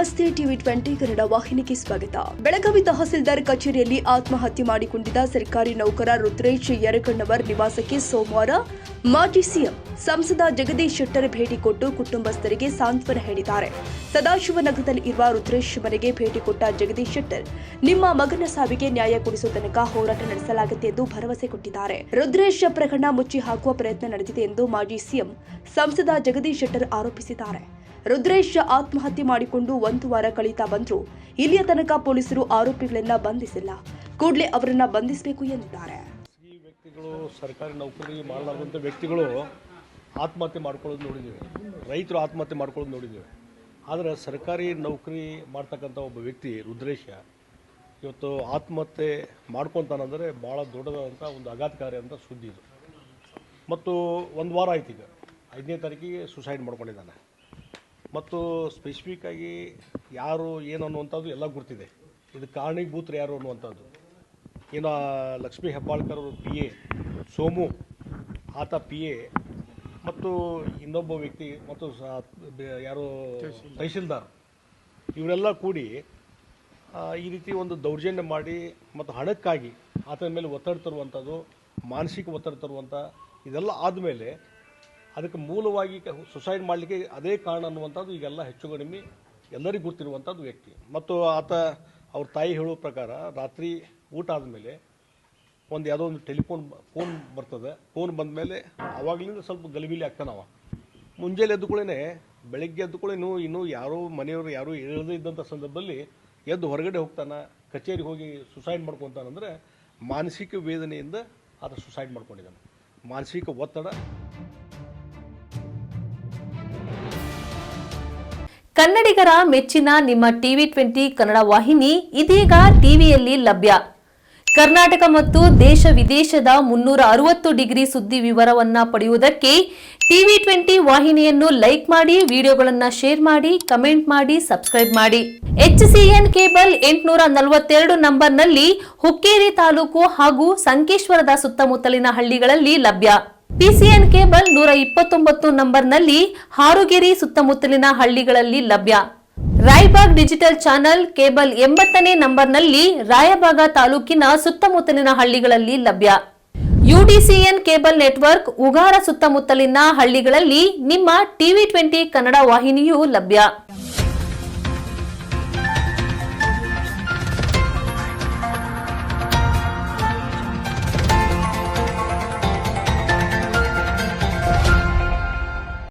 ನಮಸ್ತೆ ಟಿವಿ 20 ಕನ್ನಡ ವಾಹಿನಿಗೆ ಸ್ವಾಗತ. ಬೆಳಗಾವಿ ತಹಸೀಲ್ದಾರ್ ಕಚೇರಿಯಲ್ಲಿ ಆತ್ಮಹತ್ಯೆ ಮಾಡಿಕೊಂಡಿದ್ದ ಸರ್ಕಾರಿ ನೌಕರ ರುದ್ರೇಶ್ ಯರಗಣ್ಣವರ್ ನಿವಾಸಕ್ಕೆ ಸೋಮವಾರ ಮಾಜಿ ಸಿಎಂ ಸಂಸದ ಜಗದೀಶ್ ಶೆಟ್ಟರ್ ಭೇಟಿ ಕೊಟ್ಟು ಕುಟುಂಬಸ್ಥರಿಗೆ ಸಾಂತ್ವನ ಹೇಳಿದ್ದಾರೆ. ಸದಾಶಿವನಗರದಲ್ಲಿ ಇರುವ ರುದ್ರೇಶ್ ಮನೆಗೆ ಭೇಟಿ ಕೊಟ್ಟ ಜಗದೀಶ್ ಶೆಟ್ಟರ್ ನಿಮ್ಮ ಮಗನ ಸಾವಿಗೆ ನ್ಯಾಯ ಕೊಡಿಸುವ ತನಕ ಹೋರಾಟ ನಡೆಸಲಾಗುತ್ತೆ ಎಂದು ಭರವಸೆ ಕೊಟ್ಟಿದ್ದಾರೆ. ರುದ್ರೇಶ್ ಪ್ರಕರಣ ಮುಚ್ಚಿ ಹಾಕುವ ಪ್ರಯತ್ನ ನಡೆದಿದೆ ಎಂದು ಮಾಜಿ ಸಿಎಂ ಸಂಸದ ಜಗದೀಶ್ ಶೆಟ್ಟರ್ ಆರೋಪಿಸಿದ್ದಾರೆ. ರುದ್ರೇಶ್ ಆತ್ಮಹತ್ಯೆ ಮಾಡಿಕೊಂಡು 1 ವಾರ ಕಳೀತಾ ಬಂದ್ರು ಇಲ್ಲಿಯ ತನಕ ಪೊಲೀಸರು ಆರೋಪಿಗಳನ್ನ ಬಂಧಿಸಿಲ್ಲ. ಕೂಡಲೇ ಅವರನ್ನ ಬಂಧಿಸಬೇಕು ಎಂದಿದ್ದಾರೆ. ಈ ವ್ಯಕ್ತಿಗಳು ಸರ್ಕಾರಿ ನೌಕರಿಗೆ ಮಾಡಲಾದಂಥ ವ್ಯಕ್ತಿಗಳು ಆತ್ಮಹತ್ಯೆ ಮಾಡ್ಕೊಳ್ಳೋದು ನೋಡಿದ್ದೀವಿ, ರೈತರು ಆತ್ಮಹತ್ಯೆ ಮಾಡ್ಕೊಳ್ಳೋದು ನೋಡಿದ್ದೀವಿ. ಆದರೆ ಸರ್ಕಾರಿ ನೌಕರಿ ಮಾಡ್ತಕ್ಕಂಥ ಒಬ್ಬ ವ್ಯಕ್ತಿ ರುದ್ರೇಶ ಇವತ್ತು ಆತ್ಮಹತ್ಯೆ ಮಾಡ್ಕೊತಾನಂದರೆ ಭಾಳ ದೊಡ್ಡದಾದಂಥ ಒಂದು ಆಘಾತಕಾರಿ ಅಂತ ಸುದ್ದಿ ಇದು. ಮತ್ತು 1 ವಾರ ಆಯ್ತು, ಈಗ 5ನೇ ತಾರೀಕಿಗೆ ಸುಸೈಡ್ ಮಾಡ್ಕೊಂಡಿದ್ದಾನೆ. ಮತ್ತು ಸ್ಪೆಸಿಫಿಕ್ಕಾಗಿ ಯಾರು ಏನು ಅನ್ನುವಂಥದ್ದು ಎಲ್ಲ ಗೊತ್ತಿದೆ. ಇದು ಕಾರಣೀಭೂತರು ಯಾರು ಅನ್ನುವಂಥದ್ದು ಏನು ಲಕ್ಷ್ಮೀ ಹೆಬ್ಬಾಳ್ಕರ್ PA ಸೋಮು ಆತ PA ಮತ್ತು ಇನ್ನೊಬ್ಬ ವ್ಯಕ್ತಿ ಮತ್ತು ಯಾರು ತಹಶೀಲ್ದಾರ್ ಇವರೆಲ್ಲ ಕೂಡಿ ಈ ರೀತಿ ಒಂದು ದೌರ್ಜನ್ಯ ಮಾಡಿ ಮತ್ತು ಹಣಕ್ಕಾಗಿ ಆತನ ಮೇಲೆ ಒತ್ತಡ ತರುವಂಥದ್ದು, ಮಾನಸಿಕ ಒತ್ತಡ ತರುವಂಥ ಇದೆಲ್ಲ ಆದಮೇಲೆ ಅದಕ್ಕೆ ಮೂಲವಾಗಿ ಸುಸೈಡ್ ಮಾಡಲಿಕ್ಕೆ ಅದೇ ಕಾರಣ ಅನ್ನುವಂಥದ್ದು ಈಗೆಲ್ಲ ಹೆಚ್ಚು ಕಡಿಮೆ ಎಲ್ಲರಿಗೂ ಗೊತ್ತಿರುವಂಥದ್ದು ವ್ಯಕ್ತಿ. ಮತ್ತು ಆತ ಅವ್ರ ತಾಯಿ ಹೇಳೋ ಪ್ರಕಾರ ರಾತ್ರಿ ಊಟ ಆದಮೇಲೆ ಯಾವುದೋ ಒಂದು ಫೋನ್ ಬರ್ತದೆ. ಫೋನ್ ಬಂದ ಮೇಲೆ ಆವಾಗಲಿಂದ ಸ್ವಲ್ಪ ಗಲಿಬಿಲಿ ಆಗ್ತಾನವ. ಮುಂಜಾನೆ ಎದ್ದುಕೊಳ್ಳೇ ಬೆಳಗ್ಗೆ ಎದ್ದುಕೊಳ್ಳೇನು ಇನ್ನೂ ಯಾರೋ ಮನೆಯವರು ಯಾರೂ ಹೇಳದೇ ಇದ್ದಂಥ ಸಂದರ್ಭದಲ್ಲಿ ಎದ್ದು ಹೊರಗಡೆ ಹೋಗ್ತಾನೆ, ಕಚೇರಿಗೆ ಹೋಗಿ ಸುಸೈಡ್ ಮಾಡ್ಕೊತಾನಂದರೆ ಮಾನಸಿಕ ವೇದನೆಯಿಂದ ಆತ ಸುಸೈಡ್ ಮಾಡ್ಕೊಂಡಿದ್ದಾನೆ. ಮಾನಸಿಕ ಒತ್ತಡ. ಕನ್ನಡಿಗರ ಮೆಚ್ಚಿನ ನಿಮ್ಮ ಟಿವಿ 20 ಕನ್ನಡ ವಾಹಿನಿ ಇದೀಗ ಟಿವಿಯಲ್ಲಿ ಲಭ್ಯ. ಕರ್ನಾಟಕ ಮತ್ತು ದೇಶ ವಿದೇಶದ 360 ಡಿಗ್ರಿ ಸುದ್ದಿ ವಿವರವನ್ನ ಪಡೆಯುವುದಕ್ಕೆ ಟಿವಿ 20 ವಾಹಿನಿಯನ್ನು ಲೈಕ್ ಮಾಡಿ, ವಿಡಿಯೋಗಳನ್ನು ಶೇರ್ ಮಾಡಿ, ಕಮೆಂಟ್ ಮಾಡಿ, ಸಬ್ಸ್ಕ್ರೈಬ್ ಮಾಡಿ. HCN ಕೇಬಲ್ 842 ನಂಬರ್ನಲ್ಲಿ ಹುಕ್ಕೇರಿ ತಾಲೂಕು ಹಾಗೂ ಸಂಕೇಶ್ವರದ ಸುತ್ತಮುತ್ತಲಿನ ಹಳ್ಳಿಗಳಲ್ಲಿ ಲಭ್ಯ. PCN ಕೇಬಲ್ 129 ನಂಬರ್ನಲ್ಲಿ ಹಾರುಗೆರೆ ಸುತ್ತಮುತ್ತಲಿನ ಹಳ್ಳಿಗಳಲ್ಲಿ ಲಭ್ಯ. ರಾಯಬಾಗ್ ಡಿಜಿಟಲ್ ಚಾನೆಲ್ ಕೇಬಲ್ 80ನೇ ನಂಬರ್ನಲ್ಲಿ ರಾಯಬಾಗ ತಾಲೂಕಿನ ಸುತ್ತಮುತ್ತಲಿನ ಹಳ್ಳಿಗಳಲ್ಲಿ ಲಭ್ಯ. UDCN ಕೇಬಲ್ ನೆಟ್ವರ್ಕ್ ಉಗಾರ ಸುತ್ತಮುತ್ತಲಿನ ಹಳ್ಳಿಗಳಲ್ಲಿ ನಿಮ್ಮ ಟಿವಿ 20 ಕನ್ನಡ ವಾಹಿನಿಯೂ ಲಭ್ಯ.